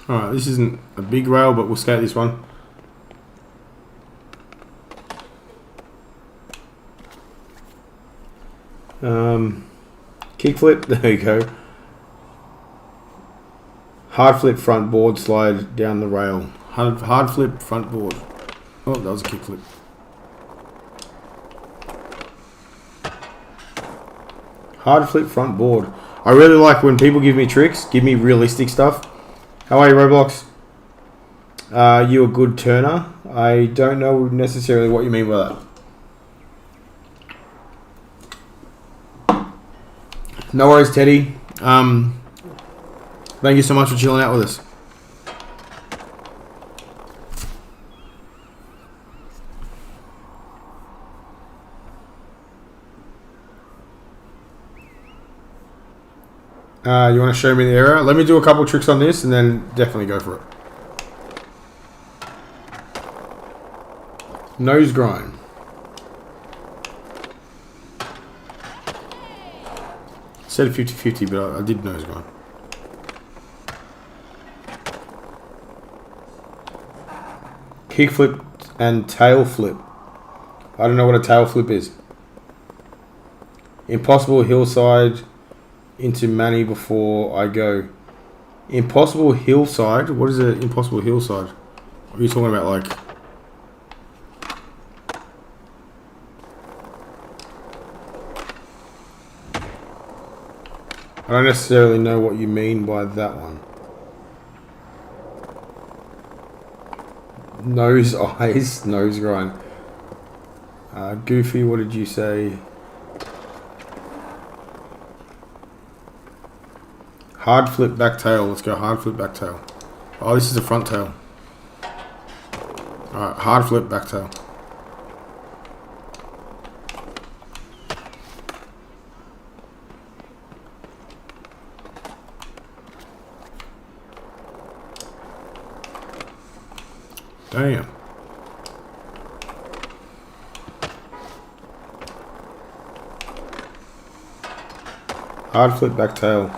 Alright, this isn't a big rail, but we'll skate this one. Kickflip, there you go. Hard flip front board slide down the rail. Hard flip front board. Oh, that was a kickflip. Hard flip front board. I really like when people give me tricks, give me realistic stuff. How are you, Roblox? You a good turner? I don't know necessarily what you mean by that. No worries, Teddy. Thank you so much for chilling out with us. You want to show me the error? Let me do a couple tricks on this and then definitely go for it. Nose grind. Said 50-50, but I did nose grind. Kick flip and tail flip. I don't know what a tail flip is. Impossible hillside into Manny before I go. Impossible hillside? What is an impossible hillside? What are you talking about, like? I don't necessarily know what you mean by that one. Nose, eyes, nose grind. Goofy, what did you say? Hard flip back tail. Let's go hard flip back tail. Oh, this is the front tail. Alright, hard flip back tail. Damn. Hard flip back tail.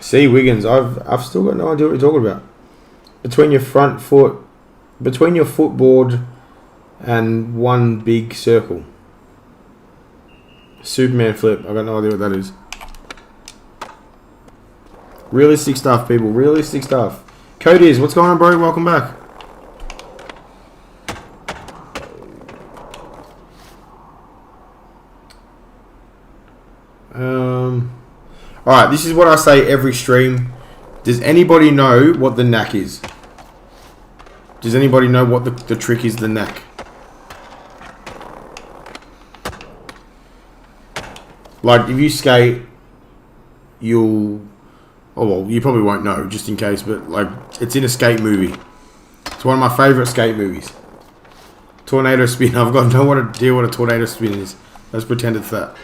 See, Wiggins, I've still got no idea what you're talking about. Between your footboard and one big circle. Superman flip. I've got no idea what that is. Realistic stuff, people. Realistic stuff. Cody's, what's going on, bro? Welcome back. Alright, this is what I say every stream. Does anybody know what the knack is? Does anybody know what the trick is, the knack? Like, if you skate, you'll... Oh, well, you probably won't know, just in case, but, like, it's in a skate movie. It's one of my favourite skate movies. Tornado spin. I've got no idea what a tornado spin is. Let's pretend it's that.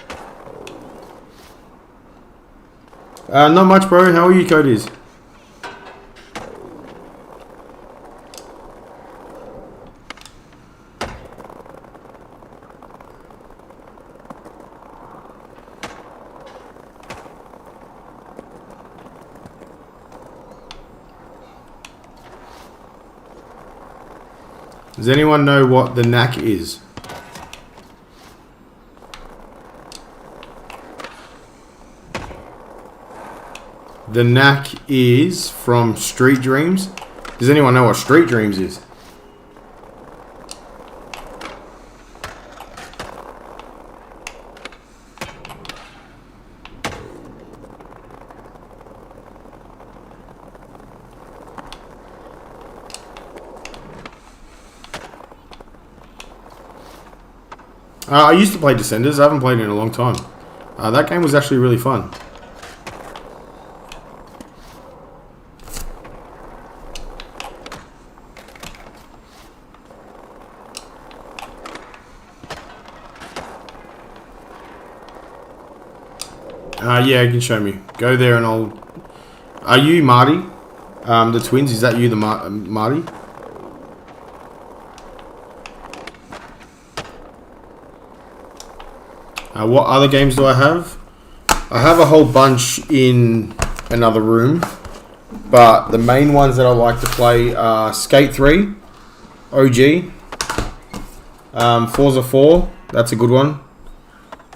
Not much, bro. How are you, Cody's? Does anyone know what the knack is? The knack is from Street Dreams. Does anyone know what Street Dreams is? I used to play Descenders. I haven't played it in a long time. That game was actually really fun. Yeah, you can show me. Go there and I'll... Are you Marty? The twins, is that you, the Marty? What other games do I have? I have a whole bunch in another room. But the main ones that I like to play are Skate 3, OG, Forza 4, that's a good one.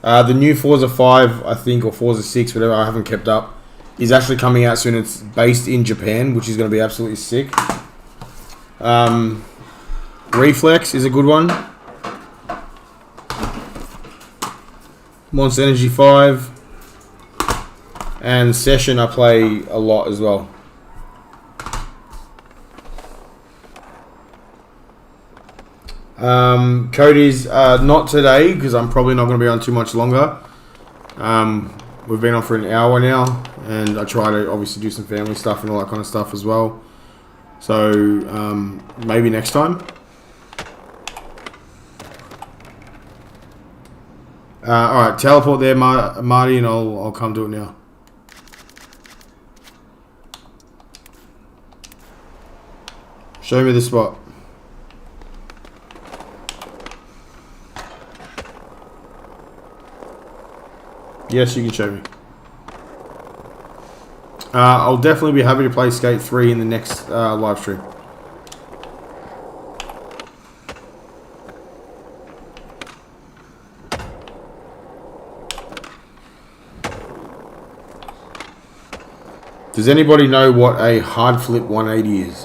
The new Forza 5, I think, or Forza 6, whatever, I haven't kept up, is actually coming out soon. It's based in Japan, which is going to be absolutely sick. Reflex is a good one. Monster Energy 5. And Session I play a lot as well. Cody's not today because I'm probably not going to be on too much longer. We've been on for an hour now, and I try to obviously do some family stuff and all that kind of stuff as well. So maybe next time. All right, teleport there, Marty, and I'll come do it now. Show me the spot. Yes, you can show me. I'll definitely be happy to play Skate 3 in the next live stream. Does anybody know what a hard flip 180 is?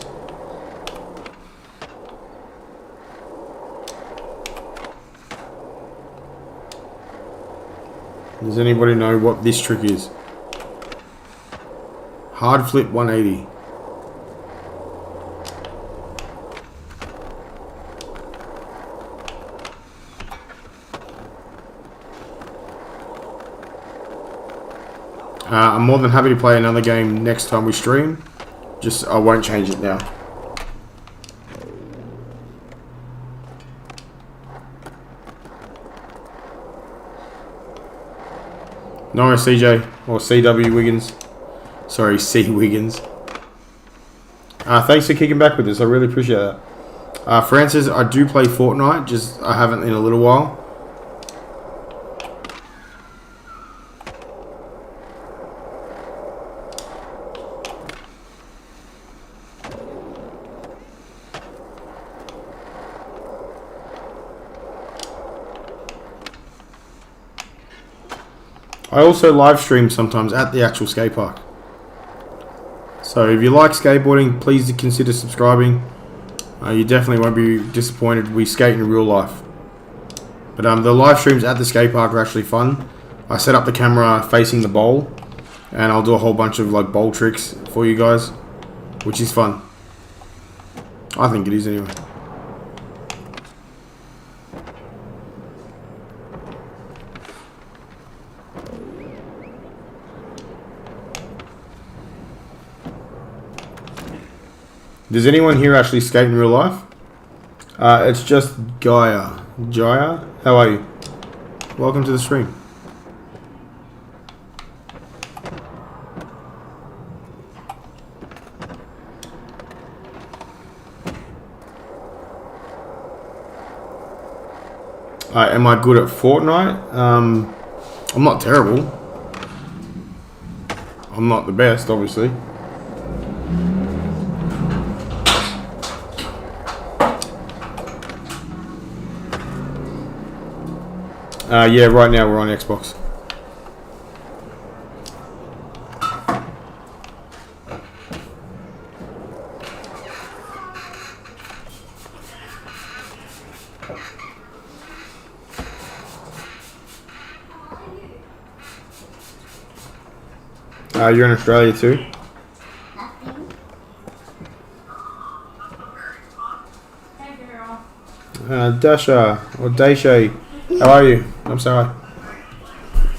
Does anybody know what this trick is? Hard flip 180. I'm more than happy to play another game next time we stream. Just I won't change it now. No, CJ or CW Wiggins. Sorry, C Wiggins. Thanks for kicking back with us. I really appreciate that. Francis, I do play Fortnite. Just I haven't in a little while. I also live stream sometimes at the actual skate park. So if you like skateboarding, please consider subscribing. You definitely won't be disappointed. We skate in real life. But the live streams at the skate park are actually fun. I set up the camera facing the bowl, and I'll do a whole bunch of like bowl tricks for you guys, which is fun. I think it is anyway. Does anyone here actually skate in real life? It's just Gaia. Jaya, how are you? Welcome to the stream. Am I good at Fortnite? I'm not terrible. I'm not the best, obviously. Yeah, right now we're on Xbox. You're in Australia too? Nothing. Hey, girl. Dasha or Daisha, how are you? Come say hi.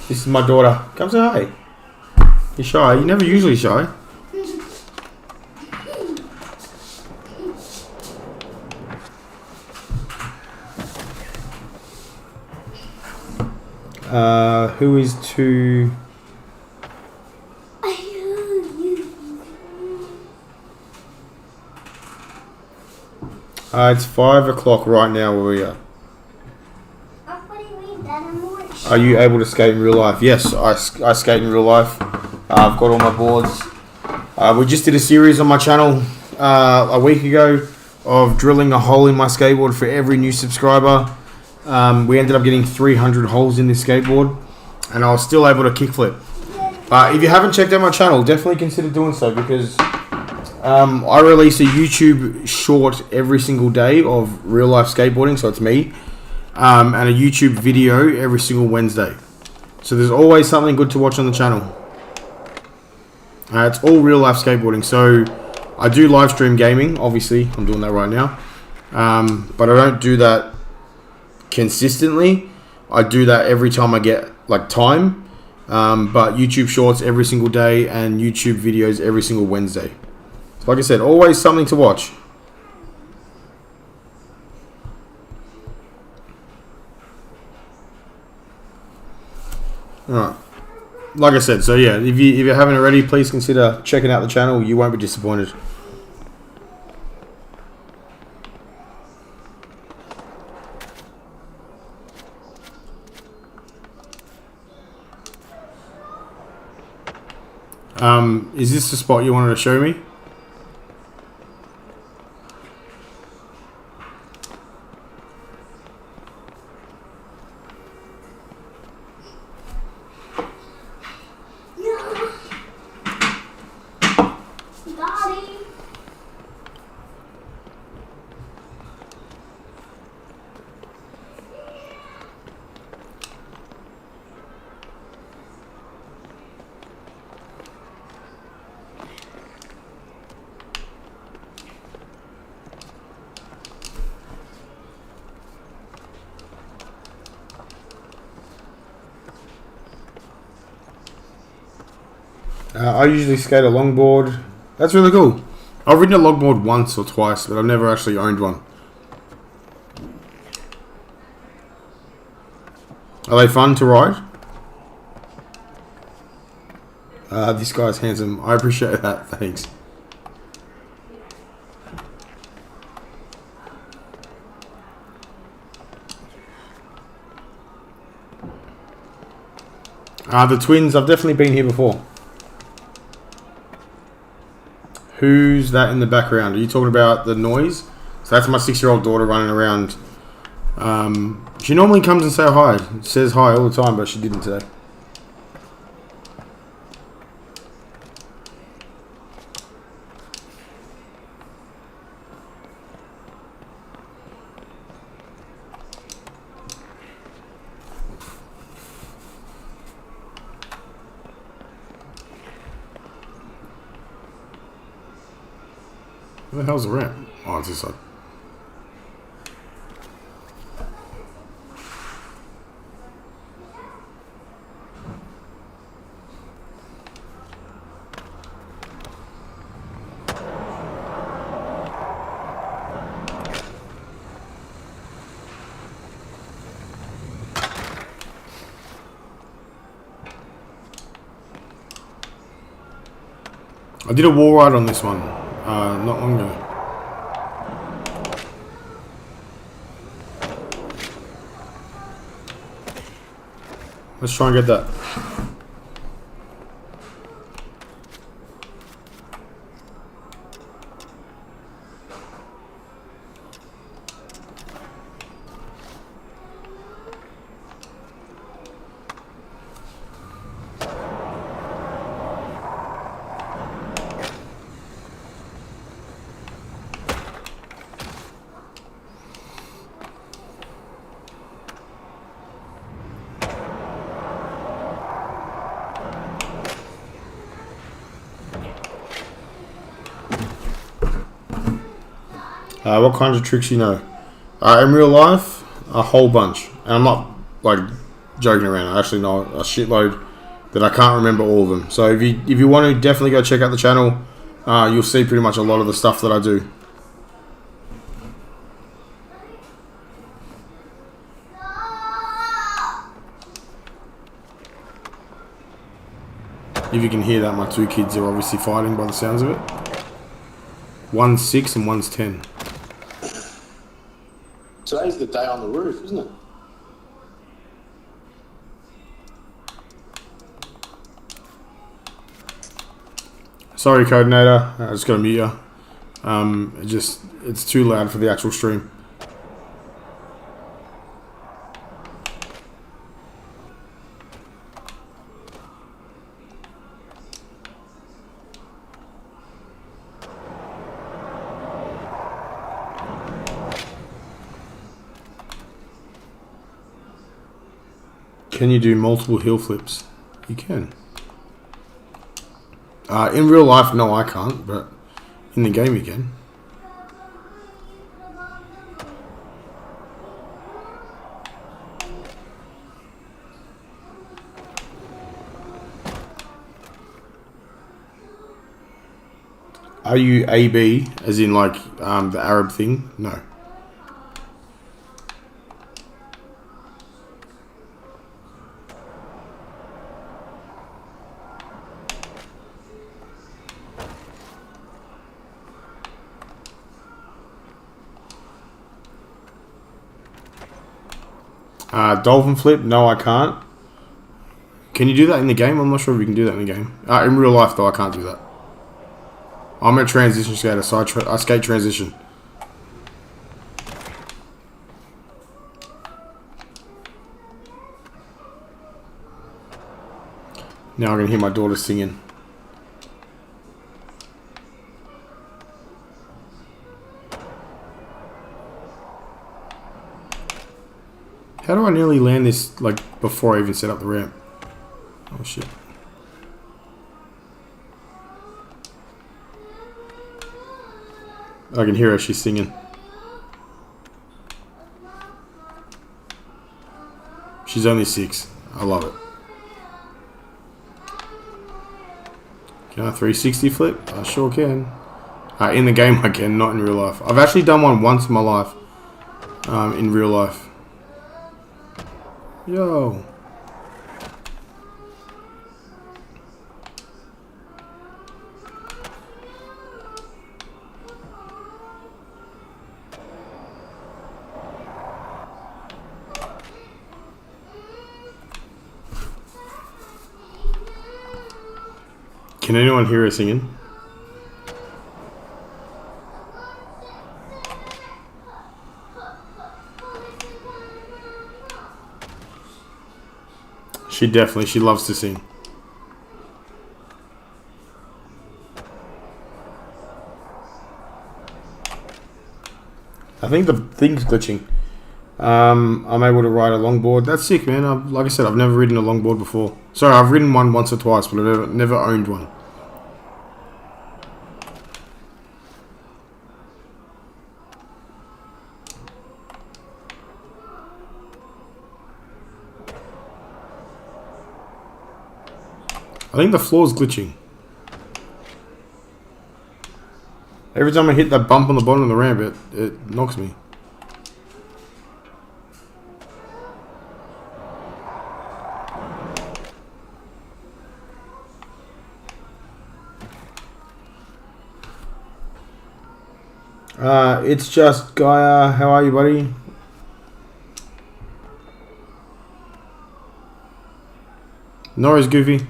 This is my daughter. Come say hi. You're shy. You're never usually shy. Who is to? It's 5 o'clock right now where we are. Are you able to skate in real life? Yes, I skate in real life. I've got all my boards. We just did a series on my channel a week ago of drilling a hole in my skateboard for every new subscriber. We ended up getting 300 holes in this skateboard, and I was still able to kickflip. If you haven't checked out my channel, definitely consider doing so, because I release a YouTube short every single day of real life skateboarding, so it's me, and a YouTube video every single Wednesday. So there's always something good to watch on the channel. It's all real life skateboarding. So I do live stream gaming, obviously I'm doing that right now, but I don't do that consistently. I do that every time I get like time, but YouTube shorts every single day and YouTube videos every single Wednesday. So like I said, always something to watch. Alright, like I said, so yeah, if you haven't already, please consider checking out the channel. You won't be disappointed. Is this the spot you wanted to show me? I usually skate a longboard. That's really cool. I've ridden a longboard once or twice, but I've never actually owned one. Are they fun to ride? This guy's handsome. I appreciate that. Thanks. The twins, I've definitely been here before. Who's that in the background? Are you talking about the noise? So that's my 6-year-old daughter running around. She normally comes and says hi all the time, but she didn't today. Where the hell's the ramp? Oh, it's this side. I did a wall ride on this one not long ago. Let's try and get that. What kinds of tricks you know? In real life, a whole bunch. And I'm not like joking around. I actually know a shitload that I can't remember all of them. So if you want to, definitely go check out the channel. You'll see pretty much a lot of the stuff that I do. If you can hear that, my two kids are obviously fighting by the sounds of it. One's 6 and one's 10. Today's the day on the roof, isn't it? Sorry, Codenator. I just got to mute you. It's too loud for the actual stream. Can you do multiple heel flips? You can. In real life, no, I can't, but in the game you can. Are you AB, as in like the Arab thing? No. Dolphin flip? No, I can't. Can you do that in the game? I'm not sure if you can do that in the game. In real life, though, I can't do that. I'm a transition skater, so I skate transition. Now I can hear my daughter singing. How do I nearly land this, like, before I even set up the ramp? Oh, shit. I can hear her, she's singing. She's only 6. I love it. Can I 360 flip? I sure can. In the game I can, not in real life. I've actually done one once in my life. In real life. Yo. Can anyone hear her singing? She loves to sing. I think the thing's glitching. I'm able to ride a longboard. That's sick, man. Like I said, I've never ridden a longboard before. Sorry, I've ridden one once or twice, but I've never owned one. I think the floor's glitching. Every time I hit that bump on the bottom of the ramp, it knocks me. It's just Gaia. How are you, buddy? Norris Goofy.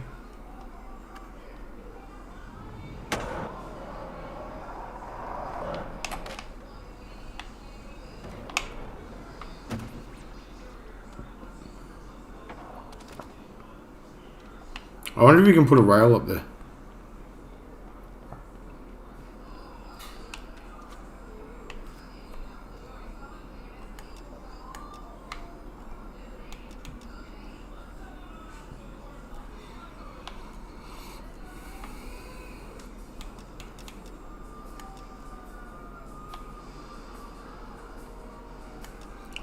I wonder if you can put a rail up there.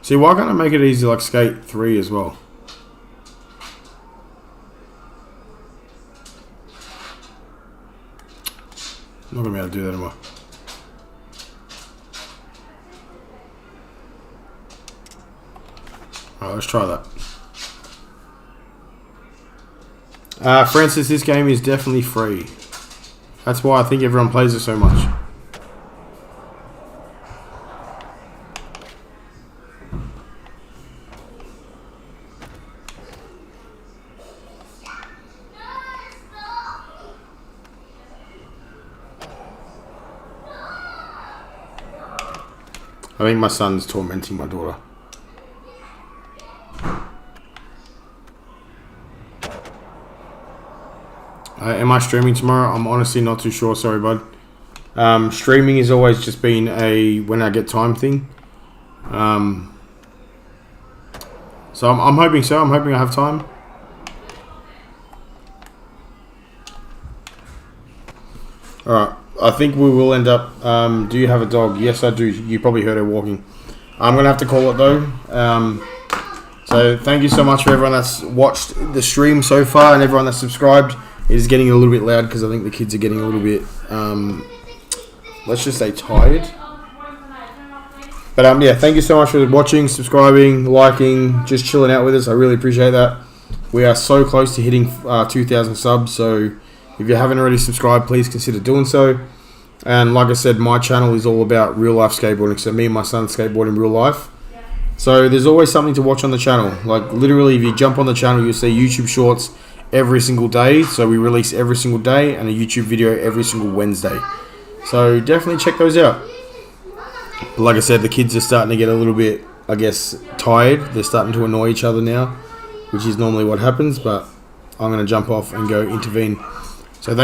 See, why can't I make it easy like Skate 3 as well? I'm not going to be able to do that anymore. Alright, let's try that. Francis, this game is definitely free. That's why I think everyone plays it so much. I think my son's tormenting my daughter. Am I streaming tomorrow? I'm honestly not too sure. Sorry, bud. Streaming has always just been a when I get time thing. So I'm hoping so. I'm hoping I have time. Alright. I think we will end up... do you have a dog? Yes, I do. You probably heard her walking. I'm going to have to call it though. So thank you so much for everyone that's watched the stream so far and everyone that's subscribed. It is getting a little bit loud because I think the kids are getting a little bit, let's just say tired. But yeah, thank you so much for watching, subscribing, liking, just chilling out with us. I really appreciate that. We are so close to hitting 2,000 subs, so if you haven't already subscribed, please consider doing so. And like I said, my channel is all about real life skateboarding. So me and my son skateboard in real life. So there's always something to watch on the channel. Like literally, if you jump on the channel, you'll see YouTube shorts every single day. So we release every single day and a YouTube video every single Wednesday. So definitely check those out. But like I said, the kids are starting to get a little bit, I guess, tired. They're starting to annoy each other now, which is normally what happens. But I'm going to jump off and go intervene. So thank